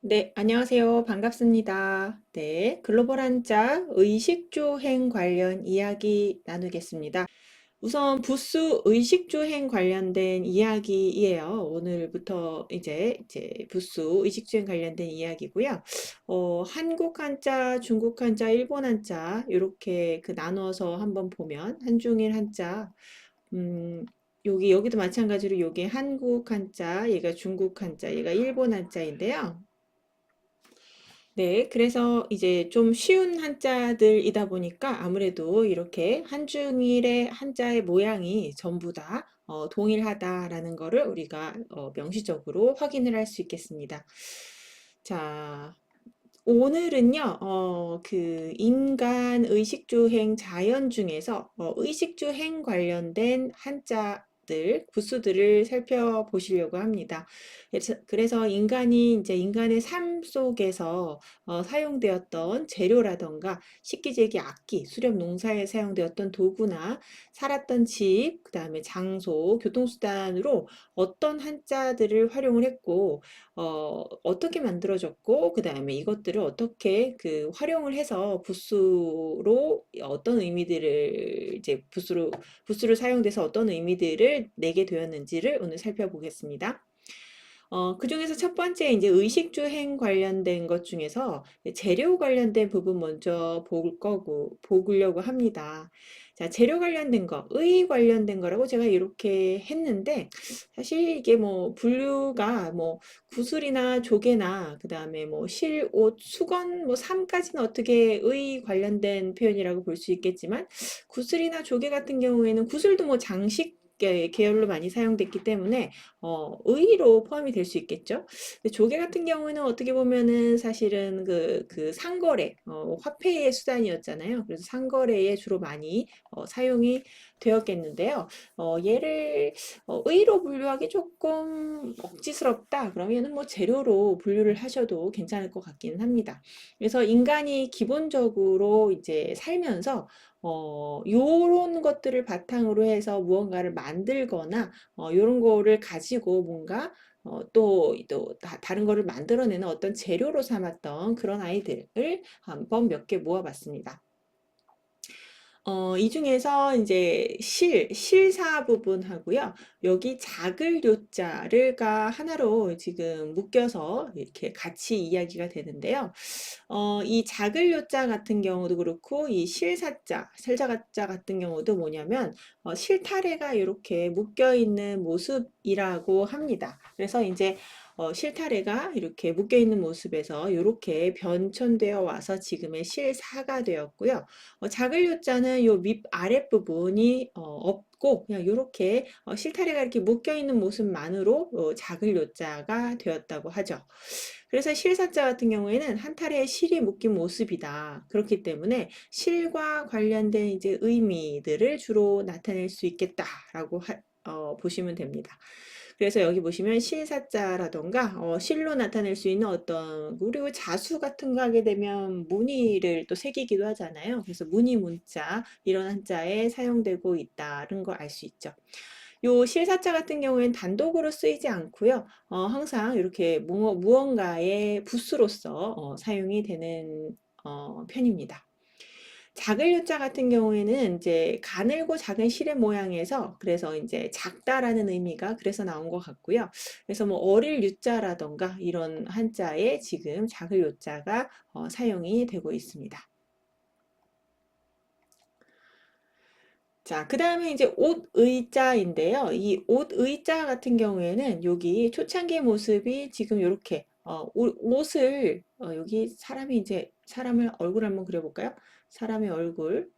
네, 안녕하세요. 반갑습니다. 네, 글로벌 한자 의식주행 관련 이야기 나누겠습니다. 우선 부수 의식주행 관련된 이야기예요. 오늘부터 이제 부수 의식주행 관련된 이야기고요. 한국 한자, 중국 한자, 일본 한자 이렇게 나눠서 한번 보면 한중일 한자 여기도 마찬가지로 요게 한국 한자, 얘가 중국 한자, 얘가 일본 한자인데요. 네, 그래서 이제 좀 쉬운 한자들이다 보니까 아무래도 이렇게 한중일의 한자의 모양이 전부 다 동일하다라는 거를 우리가 명시적으로 확인을 할 수 있겠습니다. 자, 오늘은요, 인간 의식주행 자연 중에서 의식주행 관련된 한자들, 부수들을 살펴보시려고 합니다. 그래서 인간이 이제 인간의 삶 속에서 사용되었던 재료라던가 식기재기, 악기, 수렵 농사에 사용되었던 도구나 살았던 집, 그 다음에 장소, 교통수단으로 어떤 한자들을 활용을 했고, 어떻게 만들어졌고, 그 다음에 이것들을 어떻게 활용을 해서 부수로 어떤 의미들을 이제 부수를 사용돼서 어떤 의미들을 내게 되었는지를 오늘 살펴보겠습니다. 그중에서 첫 번째 이제 의식주행 관련된 것 중에서 재료 관련된 부분 먼저 보려고 합니다. 자, 재료 관련된 거, 의 관련된 거라고 제가 이렇게 했는데 사실 이게 뭐 분류가 뭐 구슬이나 조개나 그다음에 뭐 실, 옷, 수건 뭐 삶까지는 어떻게 의 관련된 표현이라고 볼 수 있겠지만 구슬이나 조개 같은 경우에는 구슬도 뭐 장식 계열로 많이 사용됐기 때문에 의로 포함이 될 수 있겠죠. 근데 조개 같은 경우에는 어떻게 보면은 사실은 상거래, 화폐의 수단이었잖아요. 그래서 상거래에 주로 많이 사용이 되었겠는데요. 얘를 의로 분류하기 조금 억지스럽다. 그러면은 뭐 재료로 분류를 하셔도 괜찮을 것 같기는 합니다. 그래서 인간이 기본적으로 이제 살면서 요런 것들을 바탕으로 해서 무언가를 만들거나 요런 거를 가지고 뭔가 또 다른 거를 만들어내는 어떤 재료로 삼았던 그런 아이들을 한번 몇 개 모아봤습니다. 이 중에서 이제 실사 부분하고요. 여기 작을 요자를가 하나로 지금 묶여서 이렇게 같이 이야기가 되는데요. 이 작을 요자 같은 경우도 그렇고 이 실사자, sel자자 같은 경우도 뭐냐면 실타래가 이렇게 묶여 있는 모습이라고 합니다. 그래서 이제 실타래가 이렇게 묶여 있는 모습에서 이렇게 변천되어 와서 지금의 실사가 되었고요. 작을 요자는 요 밑 아랫부분이 없고 그냥 이렇게 실타래가 이렇게 묶여 있는 모습만으로 작을 요자가 되었다고 하죠. 그래서 실사자 같은 경우에는 한 타래의 실이 묶인 모습이다. 그렇기 때문에 실과 관련된 이제 의미들을 주로 나타낼 수 있겠다라고 보시면 됩니다. 그래서 여기 보시면 실사자라던가 실로 나타낼 수 있는 어떤 그리고 자수 같은 거 하게 되면 무늬를 또 새기기도 하잖아요. 그래서 무늬 문자 이런 한자에 사용되고 있다는 걸 알 수 있죠. 요 실사자 같은 경우에는 단독으로 쓰이지 않고요. 항상 이렇게 무언가의 부수로서 사용이 되는 편입니다. 작을 요자 같은 경우에는 이제 가늘고 작은 실의 모양에서 그래서 이제 작다라는 의미가 그래서 나온 것 같고요. 그래서 뭐 어릴 유자라던가 이런 한자에 지금 작을 요자가 사용이 되고 있습니다. 자, 그 다음에 이제 옷의자인데요. 이 옷의자 같은 경우에는 여기 초창기의 모습이 지금 이렇게 옷을 여기 사람이 이제 사람을 얼굴 한번 그려볼까요? 사람의 얼굴,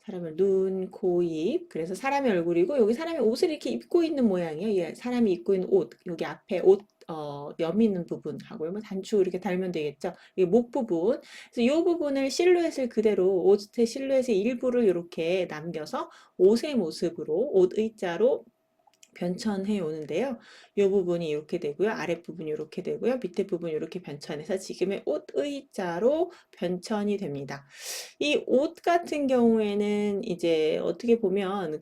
사람의 눈, 코, 입. 그래서 사람의 얼굴이고 여기 사람이 옷을 이렇게 입고 있는 모양이에요. 예, 사람이 입고 있는 옷. 여기 앞에 옷 면 있는 부분하고 뭐 단추 이렇게 달면 되겠죠. 이 목 부분. 그래서 이 부분을 실루엣을 그대로 옷의 실루엣의 일부를 이렇게 남겨서 옷의 모습으로 옷의자로 변천해 오는데요. 이 부분이 이렇게 되고요. 아랫부분이 이렇게 되고요. 밑에 부분이 이렇게 변천해서 지금의 옷의자로 변천이 됩니다. 이 옷 같은 경우에는 이제 어떻게 보면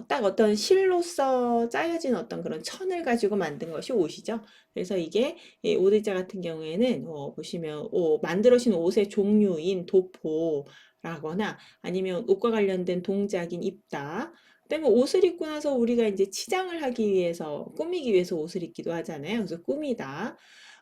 딱 어떤 실로서 짜여진 어떤 그런 천을 가지고 만든 것이 옷이죠. 그래서 이게 옷 의자 같은 경우에는 보시면 만들어진 옷의 종류인 도포라거나 아니면 옷과 관련된 동작인 입다. 그다음에 옷을 입고 나서 우리가 이제 치장을 하기 위해서 꾸미기 위해서 옷을 입기도 하잖아요. 그래서 꾸미다.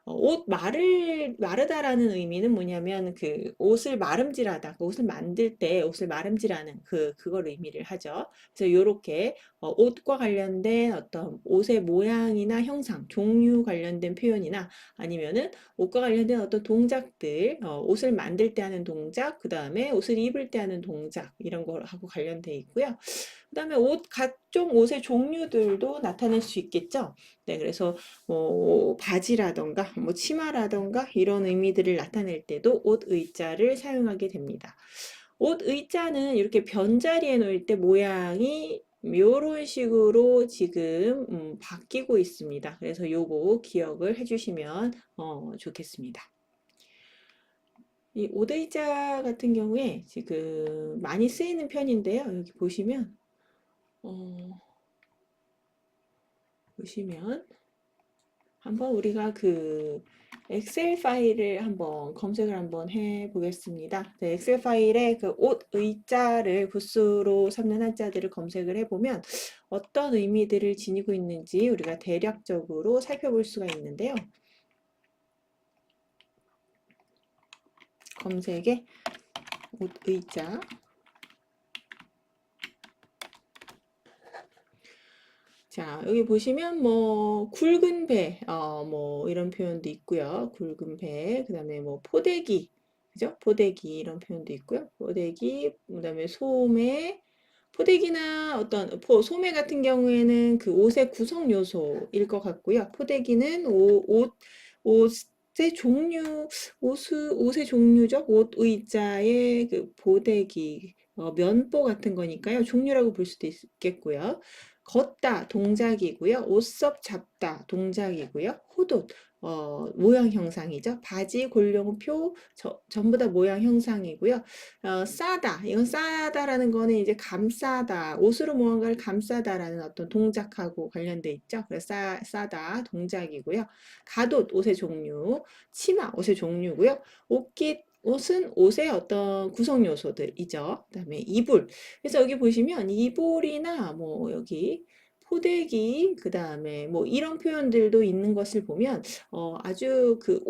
옷 마르다라는 의미는 뭐냐면 그 옷을 마름질하다, 그 옷을 만들 때 옷을 마름질하는 그걸 의미를 하죠. 그래서 요렇게 옷과 관련된 어떤 옷의 모양이나 형상, 종류 관련된 표현이나 아니면은 옷과 관련된 어떤 동작들, 옷을 만들 때 하는 동작, 그 다음에 옷을 입을 때 하는 동작 이런 거하고 관련돼 있고요. 그다음에 각종 옷의 종류들도 나타낼 수 있겠죠. 네, 그래서 뭐 바지라던가 뭐 치마라던가 이런 의미들을 나타낼 때도 옷 의자를 사용하게 됩니다. 옷 의자는 이렇게 변자리에 놓일 때 모양이 요런 식으로 지금 바뀌고 있습니다. 그래서 요거 기억을 해주시면 좋겠습니다. 이 옷 의자 같은 경우에 지금 많이 쓰이는 편인데요. 여기 어, 보시면 한번 우리가 그 엑셀 파일을 한번 검색을 한번 해 보겠습니다. 네, 엑셀 파일에 그 옷 의자를 부수로 삼는 한자들을 검색을 해보면 어떤 의미들을 지니고 있는지 우리가 대략적으로 살펴볼 수가 있는데요. 검색에 옷 의자, 자, 여기 보시면 뭐 굵은 배, 뭐 이런 표현도 있고요. 굵은 배, 그다음에 뭐 포대기, 그죠? 포대기 이런 표현도 있고요. 포대기, 그다음에 소매, 포대기나 어떤 소매 같은 경우에는 그 옷의 구성 요소일 것 같고요. 포대기는 옷의 종류, 옷의 종류죠. 옷 의자의 그 포대기, 면보 같은 거니까요. 종류라고 볼 수도 있겠고요. 걷다 동작이고요. 옷섭 잡다 동작이고요. 호돛 모양 형상이죠. 바지, 골룡표 전부 다 모양 형상이고요. 싸다 이건 싸다라는 거는 이제 감싸다 옷으로 무언가를 감싸다라는 어떤 동작하고 관련돼 있죠. 그래서 싸다 동작이고요. 가옷 옷의 종류, 치마 옷의 종류고요. 옷은 옷의 어떤 구성 요소들이죠. 그다음에 이불. 그래서 여기 보시면 이불이나 뭐 여기 포대기, 그 다음에 뭐 이런 표현들도 있는 것을 보면 아주 그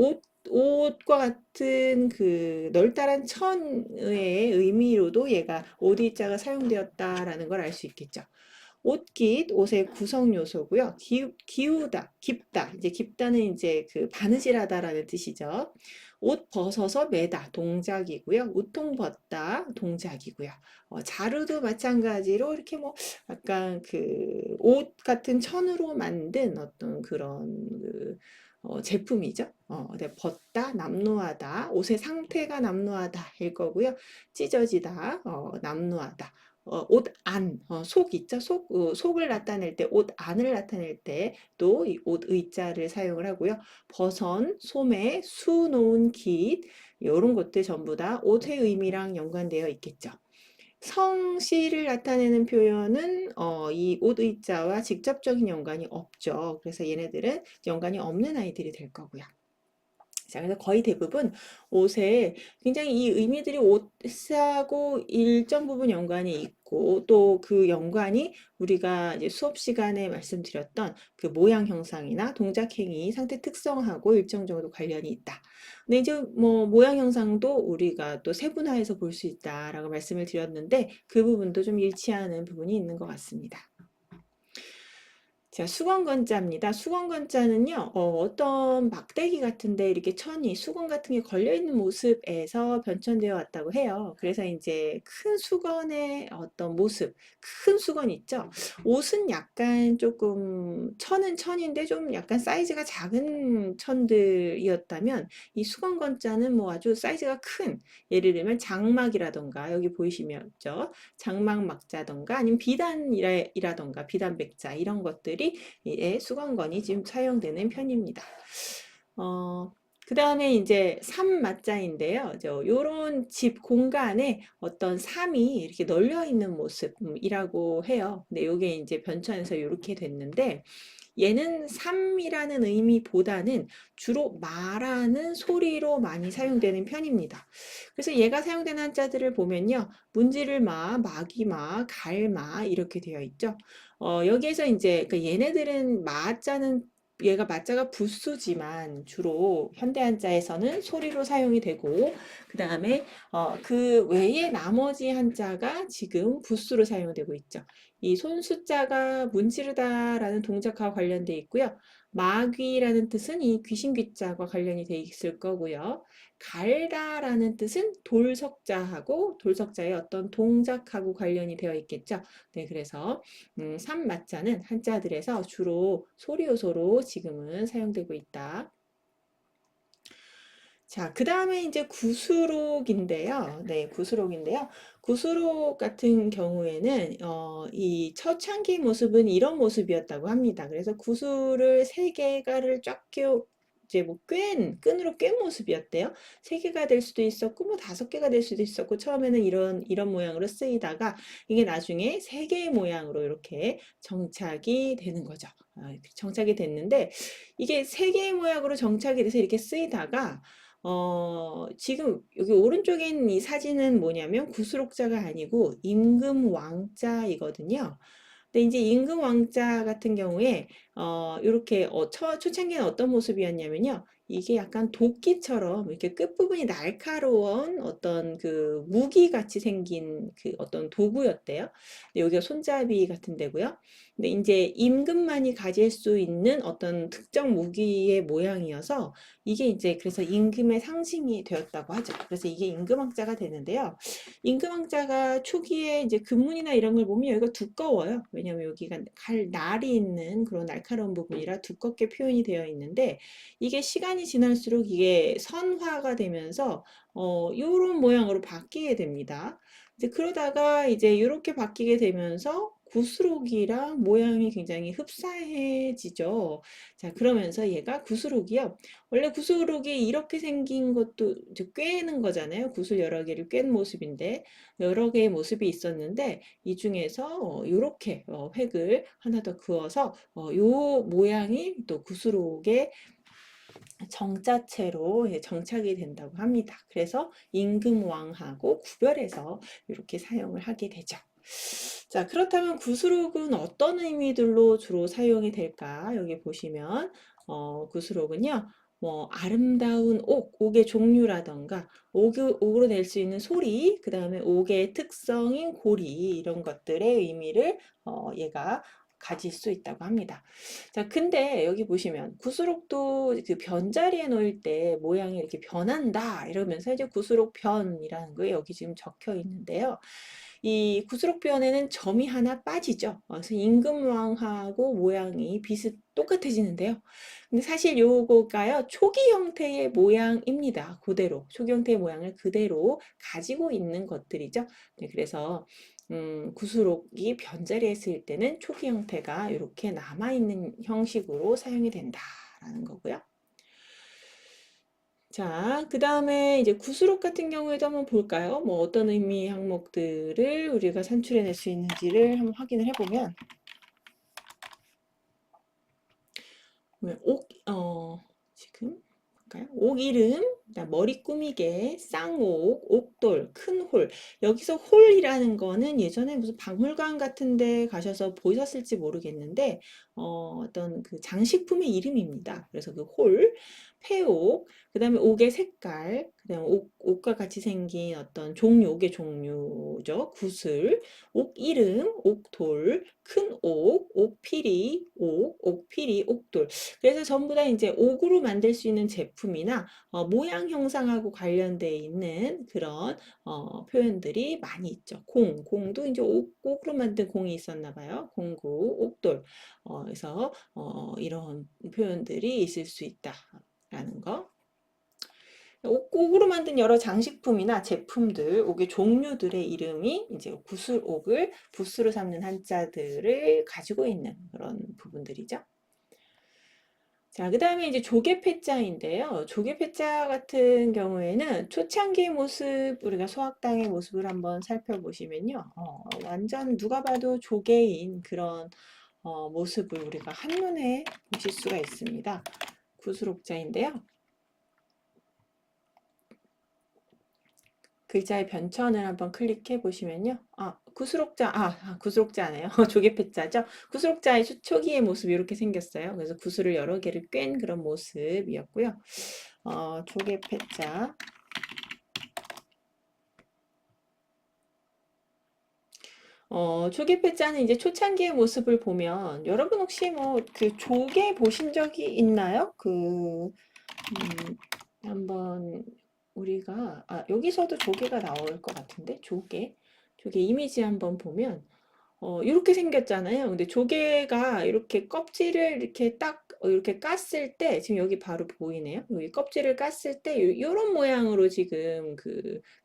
옷과 같은 그 널따란 천의 의미로도 얘가 오디자가 사용되었다라는 걸 알 수 있겠죠. 옷깃, 옷의 구성 요소고요. 기우다, 깊다. 이제 깊다는 이제 그 바느질하다라는 뜻이죠. 옷 벗어서 매다 동작이고요. 우통 벗다 동작이고요. 자루도 마찬가지로 이렇게 뭐 약간 그 옷 같은 천으로 만든 어떤 그런 제품이죠. 네, 벗다, 남루하다, 옷의 상태가 남루하다일 거고요. 찢어지다, 남루하다. 옷 안, 속 있죠? 속을 나타낼 때, 옷 안을 나타낼 때 또 이 옷 의자를 사용을 하고요. 버선, 소매, 수놓은 깃, 이런 것들 전부 다 옷의 의미랑 연관되어 있겠죠. 성씨를 나타내는 표현은 이 옷 의자와 직접적인 연관이 없죠. 그래서 얘네들은 연관이 없는 아이들이 될 거고요. 자, 그래서 거의 대부분 옷에 굉장히 이 의미들이 옷하고 일정 부분 연관이 있고 또 그 연관이 우리가 이제 수업 시간에 말씀드렸던 그 모양 형상이나 동작 행위, 상태 특성하고 일정 정도 관련이 있다. 근데 이제 뭐 모양 형상도 우리가 또 세분화해서 볼 수 있다라고 말씀을 드렸는데 그 부분도 좀 일치하는 부분이 있는 것 같습니다. 자, 수건건자입니다. 수건건자는요, 어떤 막대기 같은데 이렇게 수건 같은 게 걸려있는 모습에서 변천되어 왔다고 해요. 그래서 이제 큰 수건의 어떤 모습, 큰 수건 있죠? 옷은 약간 조금, 천은 천인데 좀 약간 사이즈가 작은 천들이었다면, 이 수건건자는 뭐 아주 사이즈가 큰, 예를 들면 장막이라던가, 여기 보이시면죠? 장막 막자던가, 아니면 비단이라던가, 비단백자, 이런 것들이 예, 수건건이 지금 사용되는 편입니다. 어, 그 다음에 이제 삼맞자인데요. 요런 집 공간에 어떤 삼이 이렇게 널려 있는 모습이라고 해요. 근데 요게 이제 변천에서 이렇게 됐는데, 얘는 삼이라는 의미보다는 주로 마라는 소리로 많이 사용되는 편입니다. 그래서 얘가 사용되는 한자들을 보면요. 문지르마, 마기마, 갈마 이렇게 되어 있죠. 여기에서 이제 그러니까 얘네들은 마자는 얘가 마자가 부수지만 주로 현대 한자에서는 소리로 사용이 되고, 그 다음에 그 외에 나머지 한자가 지금 부수로 사용되고 있죠. 이 손수자가 문지르다라는 동작과 관련돼 있고요. 마귀라는 뜻은 이 귀신귀자와 관련이 돼 있을 거고요. 갈다라는 뜻은 돌석자하고 돌석자의 어떤 동작하고 관련이 되어 있겠죠. 네, 그래서 삼맞자는 한자들에서 주로 소리 요소로 지금은 사용되고 있다. 자, 그 다음에 이제 구수록인데요. 네, 구수록인데요. 구수록 같은 경우에는, 이 처창기 모습은 이런 모습이었다고 합니다. 그래서 구슬을 세 개가를 쫙 끼워, 이제 뭐 끈으로 꿰 모습이었대요. 세 개가 될 수도 있었고, 뭐 다섯 개가 될 수도 있었고, 처음에는 이런 모양으로 쓰이다가, 이게 나중에 세 개의 모양으로 이렇게 정착이 되는 거죠. 정착이 됐는데, 이게 세 개의 모양으로 정착이 돼서 이렇게 쓰이다가, 지금 여기 오른쪽에 있는 이 사진은 뭐냐면 구수록자가 아니고 임금왕자이거든요. 근데 이제 임금왕자 같은 경우에 이렇게 초창기는 어떤 모습이었냐면요. 이게 약간 도끼처럼 이렇게 끝부분이 날카로운 어떤 그 무기 같이 생긴 그 어떤 도구였대요. 근데 여기가 손잡이 같은 데고요. 근데 이제 임금만이 가질 수 있는 어떤 특정 무기의 모양이어서 이게 이제 그래서 임금의 상징이 되었다고 하죠. 그래서 이게 임금왕자가 되는데요. 임금왕자가 초기에 이제 금문이나 이런 걸 보면 여기가 두꺼워요. 왜냐면 여기가 날이 있는 그런 날카로운 부분이라 두껍게 표현이 되어 있는데, 이게 시간이 지날수록 이게 선화가 되면서 요런 모양으로 바뀌게 됩니다. 이제 그러다가 이제 이렇게 바뀌게 되면서 구스록이랑 모양이 굉장히 흡사해지죠. 자, 그러면서 얘가 구스록이요. 원래 구슬록이 이렇게 생긴 것도 이제 꿰는 거잖아요. 구슬 여러 개를 꿰는 모습인데, 여러 개의 모습이 있었는데 이 중에서 이렇게 획을 하나 더 그어서 요 모양이 또 구슬록의 정자체로 정착이 된다고 합니다. 그래서 임금왕하고 구별해서 이렇게 사용을 하게 되죠. 자, 그렇다면 구슬록은 어떤 의미들로 주로 사용이 될까? 여기 보시면 구슬록은요. 뭐 아름다운 옥의 종류라던가 옥으로 낼 수 있는 소리, 그 다음에 옥의 특성인 고리 이런 것들의 의미를 얘가 가질 수 있다고 합니다. 자, 근데 여기 보시면 구슬록도 그 변자리에 놓일 때 모양이 이렇게 변한다 이러면서 이제 구슬록 변이라는 거 여기 지금 적혀 있는데요. 이 구슬록 변에는 점이 하나 빠지죠. 그래서 임금왕하고 모양이 똑같아지는데요. 근데 사실 요거가요, 초기 형태의 모양입니다. 그대로 초기 형태의 모양을 그대로 가지고 있는 것들이죠. 네, 그래서 구슬록이 변자리에 쓰일 때는 초기 형태가 이렇게 남아있는 형식으로 사용이 된다라는 거고요. 자, 그 다음에 이제 구슬록 같은 경우에도 한번 볼까요? 뭐 어떤 의미 항목들을 우리가 산출해낼 수 있는지를 한번 확인을 해보면, 지금 볼까요? 옥 이름, 그다음 머리 꾸미개, 쌍옥, 옥돌, 큰 홀. 여기서 홀이라는 거는 예전에 무슨 박물관 같은 데 가셔서 보셨을지 모르겠는데, 어떤 그 장식품의 이름입니다. 그래서 그 홀, 폐옥, 그 다음에 옥의 색깔, 그 다음에 옥과 같이 생긴 어떤 종류, 옥의 종류죠. 구슬, 옥 이름, 옥돌, 큰 옥, 옥피리, 옥피리, 옥돌. 그래서 전부 다 이제 옥으로 만들 수 있는 제품이나 모양 형상하고 관련돼 있는 그런 표현들이 많이 있죠. 공도 이제 옥으로 만든 공이 있었나 봐요. 공구, 옥돌. 그래서 이런 표현들이 있을 수 있다라는 거. 옥으로 만든 여러 장식품이나 제품들, 옥의 종류들의 이름이 이제 구슬옥을 부스로 삼는 한자들을 가지고 있는 그런 부분들이죠. 자, 그 다음에 이제 조개패자인데요. 조개패자 같은 경우에는 초창기 모습, 우리가 소학당의 모습을 한번 살펴보시면요. 완전 누가 봐도 조개인 그런 모습을 우리가 한눈에 보실 수가 있습니다. 구수록자인데요. 글자의 변천을 한번 클릭해 보시면요. 구수록자네요. 조개패자죠. 구수록자의 초기의 모습이 이렇게 생겼어요. 그래서 구슬을 여러 개를 꿰는 그런 모습이었고요. 조개패자. 조개패자는 이제 초창기의 모습을 보면 여러분 혹시 뭐 그 조개 보신 적이 있나요? 한번 우리가 여기서도 조개가 나올 것 같은데 조개 이미지 한번 보면 이렇게 생겼잖아요. 근데 조개가 이렇게 껍질을 이렇게 딱 이렇게 깠을 때 지금 여기 바로 보이네요. 여기 껍질을 깠을 때 이런 모양으로 지금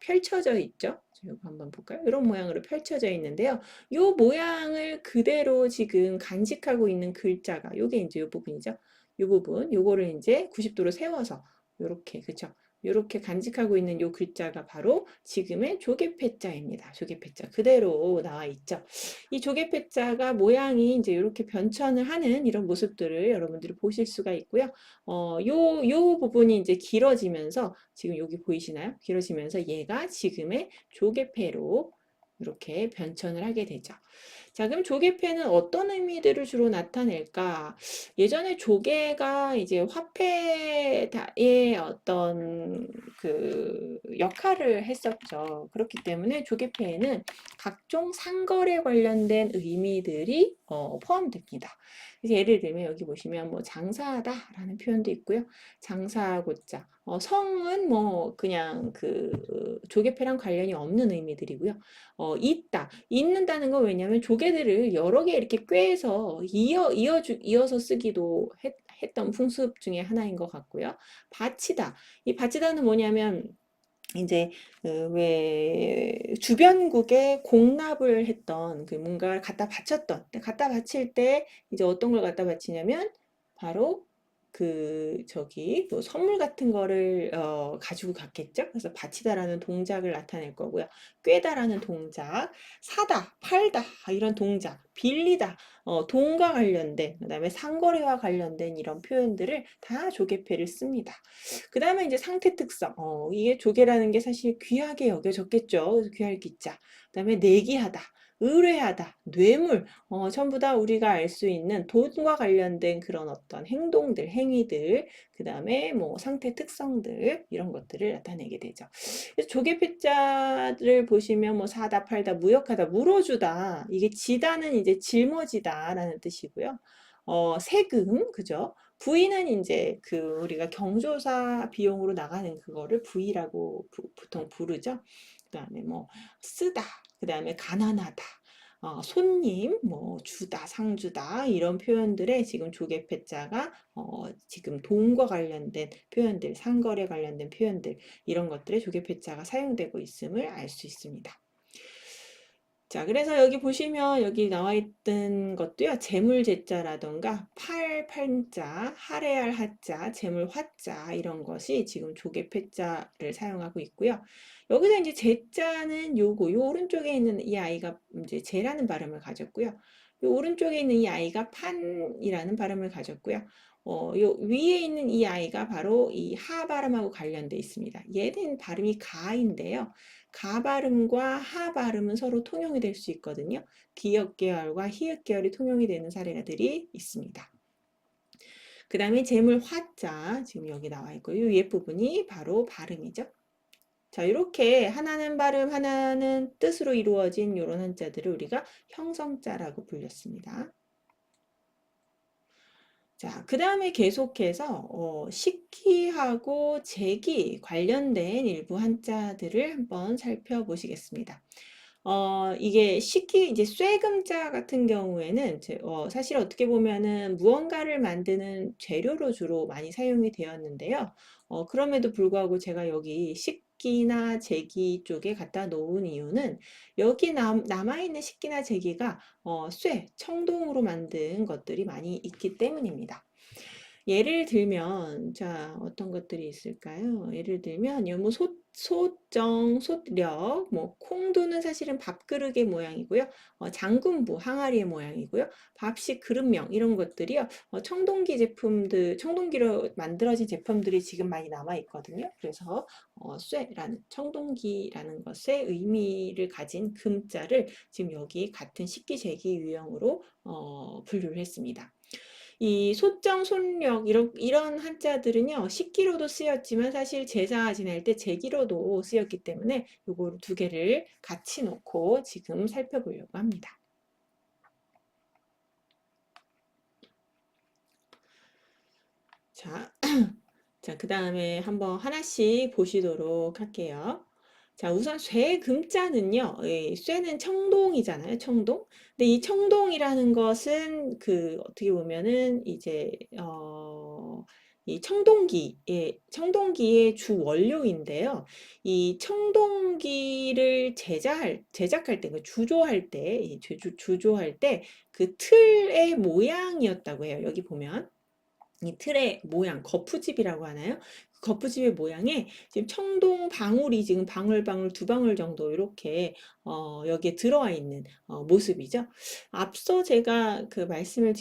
펼쳐져 있죠. 이거 한번 볼까요? 이런 모양으로 펼쳐져 있는데요. 이 모양을 그대로 지금 간직하고 있는 글자가 요게 이제 이 부분이죠. 이 부분, 요거를 이제 90도로 세워서 요렇게 그쵸? 이렇게 간직하고 있는 요 글자가 바로 지금의 조개패자입니다. 조개패자 그대로 나와 있죠. 이 조개패자가 모양이 이제 이렇게 변천을 하는 이런 모습들을 여러분들이 보실 수가 있고요. 요 부분이 이제 길어지면서 지금 여기 보이시나요? 길어지면서 얘가 지금의 조개패로 이렇게 변천을 하게 되죠. 자, 그럼 조개패는 어떤 의미들을 주로 나타낼까? 예전에 조개가 이제 화폐의 어떤 역할을 했었죠. 그렇기 때문에 조개패에는 각종 상거래 관련된 의미들이 포함됩니다. 그래서 예를 들면 여기 보시면 뭐 장사하다라는 표현도 있고요. 장사하고자. 성은 뭐 그냥 조개패랑 관련이 없는 의미들이고요. 있다. 있는다는 건 왜냐면 조개들을 여러 개 이렇게 꿰서 이어서 쓰기도 했던 풍습 중에 하나인 것 같고요. 바치다. 이 바치다는 뭐냐면 이제 왜 주변국에 공납을 했던 뭔가를 갖다 바쳤던 갖다 바칠 때 이제 어떤 걸 갖다 바치냐면 바로 뭐 선물 같은 거를 가지고 갔겠죠. 그래서 바치다라는 동작을 나타낼 거고요. 꿰다라는 동작, 사다, 팔다 이런 동작, 빌리다, 돈과 관련된 그다음에 상거래와 관련된 이런 표현들을 다 조개패를 씁니다. 그 다음에 이제 상태 특성. 이게 조개라는 게 사실 귀하게 여겨졌겠죠. 그래서 귀할 기자. 그 다음에 내기하다. 의뢰하다, 뇌물, 전부 다 우리가 알 수 있는 돈과 관련된 그런 어떤 행동들, 행위들, 그 다음에 뭐 상태 특성들, 이런 것들을 나타내게 되죠. 그래서 조개패자를 보시면 뭐 사다, 팔다, 무역하다, 물어주다, 이게 지다는 이제 짊어지다라는 뜻이고요. 세금, 그죠? 부의는 이제 우리가 경조사 비용으로 나가는 그거를 부의라고 보통 부르죠. 그 다음에 뭐 쓰다, 그 다음에 가난하다, 손님, 뭐 주다, 상주다 이런 표현들에 지금 조개패자가 지금 돈과 관련된 표현들, 상거래 관련된 표현들 이런 것들에 조개패자가 사용되고 있음을 알 수 있습니다. 자, 그래서 여기 보시면 여기 나와 있던 것도요. 재물제자라던가 팔자, 할애할 하자, 재물화자 이런 것이 지금 조개패자를 사용하고 있고요. 여기서 이제 제자는 요 오른쪽에 있는 이 아이가 이제 제라는 발음을 가졌고요. 요 오른쪽에 있는 이 아이가 판이라는 발음을 가졌고요. 요 위에 있는 이 아이가 바로 이 하 발음하고 관련돼 있습니다. 얘는 발음이 가인데요. 가 발음과 하 발음은 서로 통용이 될 수 있거든요. 기역 계열과 히읗 계열이 통용이 되는 사례들이 있습니다. 그 다음에 재물 화자 지금 여기 나와 있고요. 이 부분이 바로 발음이죠. 자, 이렇게 하나는 발음, 하나는 뜻으로 이루어진 이런 한자들을 우리가 형성자라고 불렸습니다. 자, 그 다음에 계속해서 식기하고 제기 관련된 일부 한자들을 한번 살펴보시겠습니다. 이게 이제 쇠금자 같은 경우에는 사실 어떻게 보면은 무언가를 만드는 재료로 주로 많이 사용이 되었는데요. 그럼에도 불구하고 제가 여기 식기나 제기 쪽에 갖다 놓은 이유는 여기 남아있는 식기나 제기가 청동으로 만든 것들이 많이 있기 때문입니다. 예를 들면, 자, 어떤 것들이 있을까요? 예를 들면, 요 뭐, 소정, 솥력, 뭐, 콩두는 사실은 밥그릇의 모양이고요. 장군부, 항아리의 모양이고요. 밥식 그릇명, 이런 것들이요. 청동기 제품들, 청동기로 만들어진 제품들이 지금 많이 남아 있거든요. 그래서, 쇠라는, 청동기라는 것의 의미를 가진 금자를 지금 여기 같은 식기재기 유형으로, 분류를 했습니다. 이 소정, 손력 이런 한자들은요 식기로도 쓰였지만 사실 제사 지낼 때 제기로도 쓰였기 때문에 요거 두 개를 같이 놓고 지금 살펴보려고 합니다. 자, 자, 그 다음에 한번 하나씩 보시도록 할게요. 자, 우선 쇠금자는요, 쇠는 청동이잖아요, 청동. 근데 이 청동이라는 것은 어떻게 보면은 이제, 이 청동기의 주 원료인데요. 이 청동기를 제작할 때, 주조할 때, 주조할 때 그 틀의 모양이었다고 해요. 여기 보면. 이 틀의 모양, 거푸집이라고 하나요? 거푸집의 모양에 지금 청동 방울이 지금 방울방울 두 방울 정도 이렇게 여기에 들어와 있는 모습이죠. 앞서 제가 그 말씀을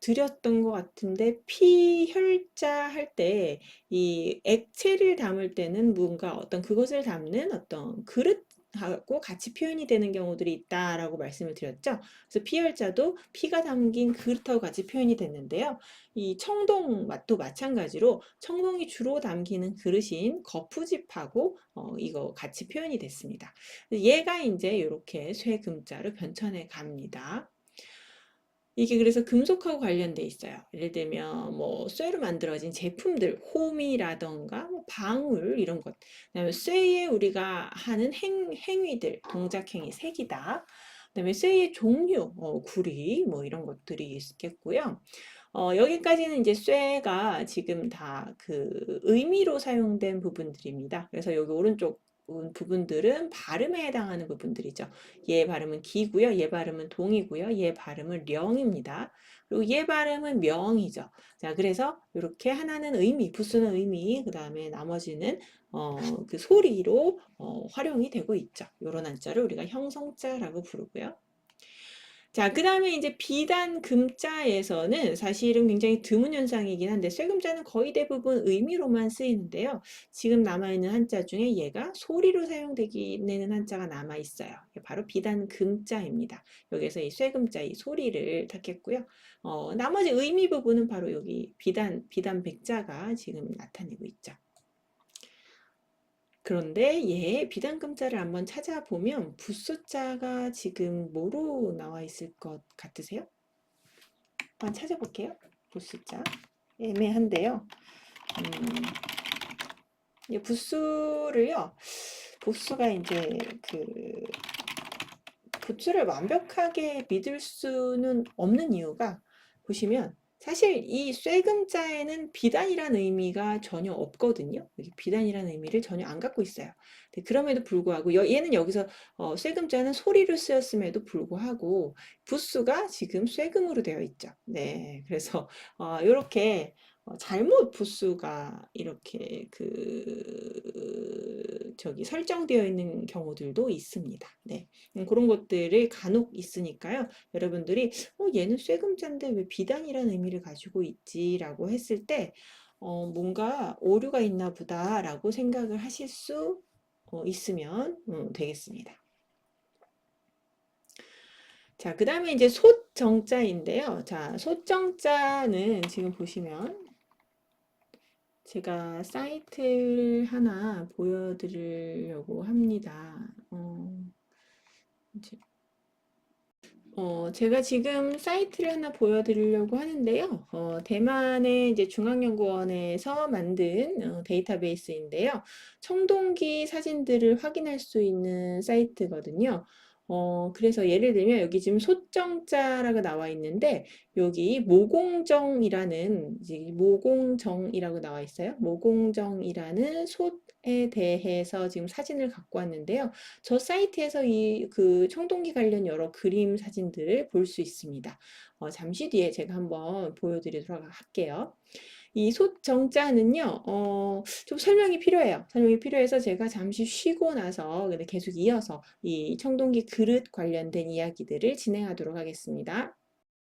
드렸던 것 같은데 피혈자 할 때 이 액체를 담을 때는 뭔가 어떤 그것을 담는 어떤 그릇 하고 같이 표현이 되는 경우들이 있다라고 말씀을 드렸죠. 그래서 피혈자도 피가 담긴 그릇하고 같이 표현이 됐는데요. 이 청동 맛도 마찬가지로 청동이 주로 담기는 그릇인 거푸집하고 이거 같이 표현이 됐습니다. 얘가 이제 이렇게 쇠금자로 변천해 갑니다. 이게 그래서 금속하고 관련돼 있어요. 예를 들면 뭐 쇠로 만들어진 제품들, 홈이라던가 뭐 방울 이런 것. 그다음에 쇠에 우리가 하는 행위들, 동작 행위, 색이다. 그다음에 쇠의 종류, 구리 뭐 이런 것들이 있겠고요. 여기까지는 이제 쇠가 지금 다 그 의미로 사용된 부분들입니다. 그래서 여기 오른쪽 부분들은 발음에 해당하는 부분들이죠. 얘 발음은 기고요. 얘 발음은 동이고요. 얘 발음은 령입니다. 그리고 얘 발음은 명이죠. 자, 그래서 이렇게 하나는 의미, 부수는 의미, 그 다음에 나머지는 그 소리로 활용이 되고 있죠. 요런 한자를 우리가 형성자라고 부르고요. 자, 그 다음에 이제 비단 금자에서는 사실은 굉장히 드문 현상이긴 한데 쇠금자는 거의 대부분 의미로만 쓰이는데요. 지금 남아있는 한자 중에 얘가 소리로 사용되는 한자가 남아있어요. 바로 비단 금자입니다. 여기서 이 쇠금자 이 소리를 택했고요. 나머지 의미 부분은 바로 여기 비단 백자가 지금 나타내고 있죠. 그런데 얘 비단금자를 한번 찾아보면 붓소자가 지금 뭐로 나와 있을 것 같으세요? 한번 찾아볼게요. 붓소자 애매한데요. 이 붓수를요. 붓수가 이제 붓수를 완벽하게 믿을 수는 없는 이유가 보시면 사실 이 쇠금자에는 비단이라는 의미가 전혀 없거든요. 여기 비단이라는 의미를 전혀 안 갖고 있어요. 그럼에도 불구하고 얘는 여기서 쇠금자는 소리로 쓰였음에도 불구하고 부수가 지금 쇠금으로 되어 있죠. 네, 그래서 이렇게 잘못 부수가 이렇게 저기 설정되어 있는 경우들도 있습니다. 네, 그런 것들을 간혹 있으니까요. 여러분들이 얘는 쇠금자인데 왜 비단이라는 의미를 가지고 있지라고 했을 때 뭔가 오류가 있나 보다라고 생각을 하실 수 있으면 되겠습니다. 자, 그 다음에 이제 솥정자인데요. 자, 솥정자는 지금 보시면 제가 사이트를 하나 보여드리려고 합니다. 제가 지금 사이트를 하나 보여드리려고 하는데요. 대만의 이제 중앙연구원에서 만든 데이터베이스인데요. 청동기 사진들을 확인할 수 있는 사이트거든요. 그래서 예를 들면 여기 지금 소정자라고 나와 있는데 여기 모공정이라고 나와 있어요. 모공정이라는 대해서 지금 사진을 갖고 왔는데요. 저 사이트에서 이 그 청동기 관련 여러 그림 사진들을 볼 수 있습니다. 잠시 뒤에 제가 한번 보여드리도록 할게요. 이 솥정자는요, 좀 설명이 필요해요. 설명이 필요해서 제가 잠시 쉬고 나서 근데 계속 이어서 이 청동기 그릇 관련된 이야기들을 진행하도록 하겠습니다.